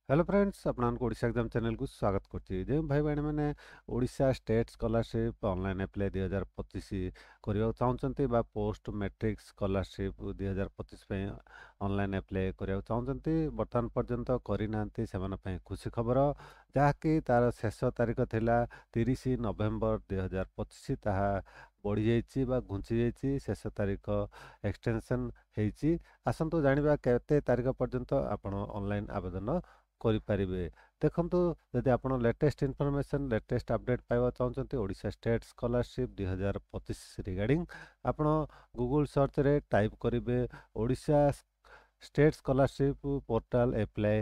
Hello friends ଆପଣଙ୍କୁ Odisha exam ଚ୍ୟାନେଲକୁ ସ୍ୱାଗତ କରୁଛି। ଯେଉଁ ଭାଇ ଭଉଣୀମାନେ Odisha state scholarship online apply 2025 କରିବାକୁ ଚାହୁଁଛନ୍ତି ବା ପୋଷ୍ଟ ମ୍ୟାଟ୍ରିକ୍ ସ୍କଲାରସିପ୍ 2025 ପାଇଁ ଅନଲାଇନ୍ ଆପ୍ଲାଏ କରିବାକୁ ଚାହୁଁଛନ୍ତି, ବର୍ତ୍ତମାନ ପର୍ଯ୍ୟନ୍ତ କରିନାହାନ୍ତି, ସେମାନଙ୍କ ପାଇଁ ଖୁସି ଖବର, ଯାହାକି ତାର ଶେଷ ତାରିଖ ଥିଲା 30 ନଭେମ୍ବର 2025। ତାହା ବଢ଼ିଯାଇଛି ବା ଘୁଞ୍ଚି ଯାଇଛି, ଶେଷ ତାରିଖ ଏକ୍ସଟେନସନ୍ ହେଇଛି। ଆସନ୍ତୁ ଜାଣିବା କେତେ ତାରିଖ ପର୍ଯ୍ୟନ୍ତ ଆପଣ ଅନଲାଇନ୍ ଆବେଦନ କରିପାରିବେ। ଦେଖନ୍ତୁ, ଯଦି ଆପଣ ଲେଟେଷ୍ଟ ଇନଫର୍ମେସନ୍ ଲେଟେଷ୍ଟ ଅପଡେଟ୍ ପାଇବାକୁ ଚାହୁଁଛନ୍ତି ଓଡ଼ିଶା ଷ୍ଟେଟ୍ ସ୍କଲାରସିପ୍ 2025 ରିଗାର୍ଡିଂ, ଆପଣ ଗୁଗଲ ସର୍ଚ୍ଚରେ ଟାଇପ୍ କରିବେ Odisha state scholarship portal apply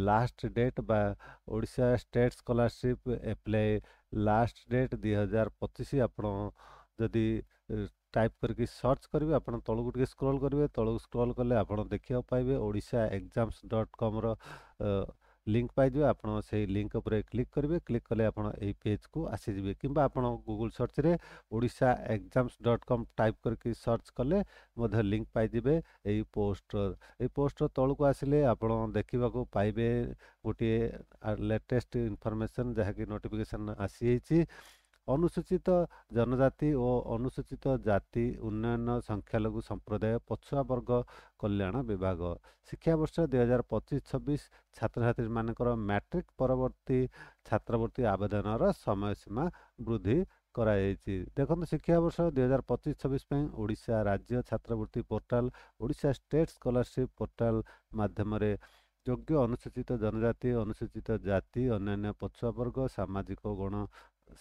last date ବା Odisha state scholarship apply last date 2025। ଆପଣ ଯଦି ଟାଇପ୍ କରିକି ସର୍ଚ୍ଚ କରିବେ, ଆପଣ ତଳକୁ ଟିକେ ସ୍କ୍ରୋଲ୍ କରିବେ, ତଳକୁ ସ୍କ୍ରୋଲ୍ କଲେ ଆପଣ ଦେଖିବାକୁ ପାଇବେ ଓଡ଼ିଶା exams.comର ଲିଙ୍କ ପାଇଯିବେ। ଆପଣ ସେଇ ଲିଙ୍କ ଉପରେ କ୍ଲିକ୍ କରିବେ, କ୍ଲିକ୍ କଲେ ଆପଣ ଏହି ପେଜ୍କୁ ଆସିଯିବେ, କିମ୍ବା ଆପଣ ଗୁଗଲ ସର୍ଚ୍ଚରେ ଓଡ଼ିଶା exams.com ଟାଇପ୍ କରିକି ସର୍ଚ୍ଚ କଲେ ମଧ୍ୟ ଲିଙ୍କ ପାଇଯିବେ ଏହି ପୋଷ୍ଟର ତଳକୁ ଆସିଲେ ଆପଣ ଦେଖିବାକୁ ପାଇବେ ଗୋଟିଏ ଲେଟେଷ୍ଟ ଇନଫର୍ମେସନ୍, ଯାହାକି ନୋଟିଫିକେସନ୍ ଆସିଯାଇଛି। ଅନୁସୂଚିତ ଜନଜାତି ଓ ଅନୁସୂଚିତ ଜାତି ଉନ୍ନୟନ ସଂଖ୍ୟାଲଘୁ ସମ୍ପ୍ରଦାୟ ପଛୁଆ ବର୍ଗ କଲ୍ୟାଣ ବିଭାଗ ଶିକ୍ଷାବର୍ଷ 2025-26 ଛାତ୍ରଛାତ୍ରୀମାନଙ୍କର ମ୍ୟାଟ୍ରିକ୍ ପରବର୍ତ୍ତୀ ଛାତ୍ରବୃତ୍ତି ଆବେଦନର ସମୟସୀମା ବୃଦ୍ଧି କରାଯାଇଛି। ଦେଖନ୍ତୁ, ଶିକ୍ଷାବର୍ଷ 2025-26 ପାଇଁ ଓଡ଼ିଶା ରାଜ୍ୟ ଛାତ୍ରବୃତ୍ତି portal Odisha state scholarship portal ମାଧ୍ୟମରେ ଯୋଗ୍ୟ ଅନୁସୂଚିତ ଜନଜାତି, ଅନୁସୂଚିତ ଜାତି, ଅନ୍ୟାନ୍ୟ ପଛୁଆ ବର୍ଗ,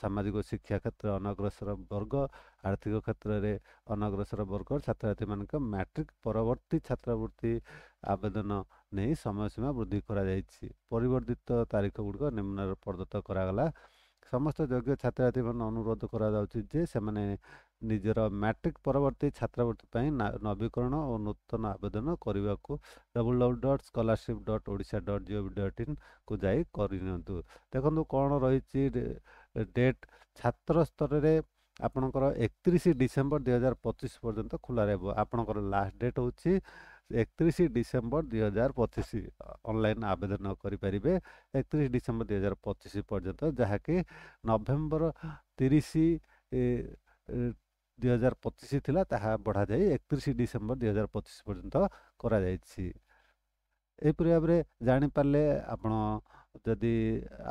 ସାମାଜିକ ଶିକ୍ଷା କ୍ଷେତ୍ରରେ ଅନଗ୍ରସର ବର୍ଗ, ଆର୍ଥିକ କ୍ଷେତ୍ରରେ ଅନଗ୍ରସର ବର୍ଗ ଛାତ୍ରଛାତ୍ରୀମାନଙ୍କ ମ୍ୟାଟ୍ରିକ୍ ପରବର୍ତ୍ତୀ ଛାତ୍ରବୃତ୍ତି ଆବେଦନ ନେଇ ସମୟସୀମା ବୃଦ୍ଧି କରାଯାଇଛି। ପରିବର୍ଦ୍ଧିତ ତାରିଖ ଗୁଡ଼ିକ ନିମ୍ନରେ ପ୍ରଦତ୍ତ କରାଗଲା। ସମସ୍ତ ଯୋଗ୍ୟ ଛାତ୍ରଛାତ୍ରୀମାନେ ଅନୁରୋଧ କରାଯାଉଛି ଯେ ସେମାନେ ନିଜର ମ୍ୟାଟ୍ରିକ୍ ପରବର୍ତ୍ତୀ ଛାତ୍ରବୃତ୍ତି ପାଇଁ ନବୀକରଣ ଓ ନୂତନ ଆବେଦନ କରିବାକୁ www.scholarship.odisha.gov.in କୁ ଯାଇ କରିନିଅନ୍ତୁ। ଦେଖନ୍ତୁ କ'ଣ ରହିଛି ଡେଟ୍। ଛାତ୍ର ସ୍ତରରେ ଆପଣଙ୍କର 31 ଡିସେମ୍ବର 2025 ପର୍ଯ୍ୟନ୍ତ ଖୋଲା ରହିବ। ଆପଣଙ୍କର ଲାଷ୍ଟ ଡେଟ୍ ହେଉଛି 31 ଡିସେମ୍ବର 2025। ଅନଲାଇନ୍ ଆବେଦନ କରିପାରିବେ 31 ଡିସେମ୍ବର 2025 ପର୍ଯ୍ୟନ୍ତ, ଯାହାକି ନଭେମ୍ବର 30 2025 ଥିଲା, ତାହା ବଢ଼ାଯାଇ 31 ଡିସେମ୍ବର 2025 ପର୍ଯ୍ୟନ୍ତ କରାଯାଇଛି। ଏହିପରି ଭାବରେ ଜାଣିପାରିଲେ, ଆପଣ ଯଦି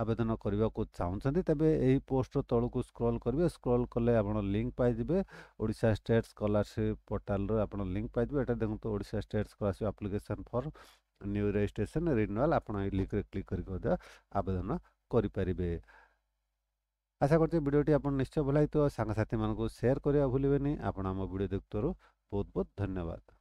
ଆବେଦନ କରିବାକୁ ଚାହୁଁଛନ୍ତି ତେବେ ଏହି ପୋଷ୍ଟର ତଳକୁ ସ୍କ୍ରୋଲ୍ କରିବେ, ସ୍କ୍ରୋଲ୍ କଲେ ଆପଣ ଲିଙ୍କ ପାଇଯିବେ ଓଡ଼ିଶା ଷ୍ଟେଟ୍ ସ୍କଲାରସିପ୍ ପୋର୍ଟାଲର ଆପଣ ଲିଙ୍କ ପାଇଯିବେ। ଏଟା ଦେଖନ୍ତୁ, Odisha state scholarship application for new registration renewal. ଆପଣ ଏହି ଲିଙ୍କରେ କ୍ଲିକ୍ କରିକି ମଧ୍ୟ ଆବେଦନ କରିପାରିବେ। ଆଶା କରୁଛି ଭିଡ଼ିଓଟି ଆପଣ ନିଶ୍ଚୟ ଭଲ ଲାଗିଥିବ। ସାଙ୍ଗସାଥିମାନଙ୍କୁ ସେୟାର କରିବା ଭୁଲିବେନି। ଆପଣ ଆମ ଭିଡ଼ିଓ ଦେଖୁଥିବାରୁ ବହୁତ ବହୁତ ଧନ୍ୟବାଦ।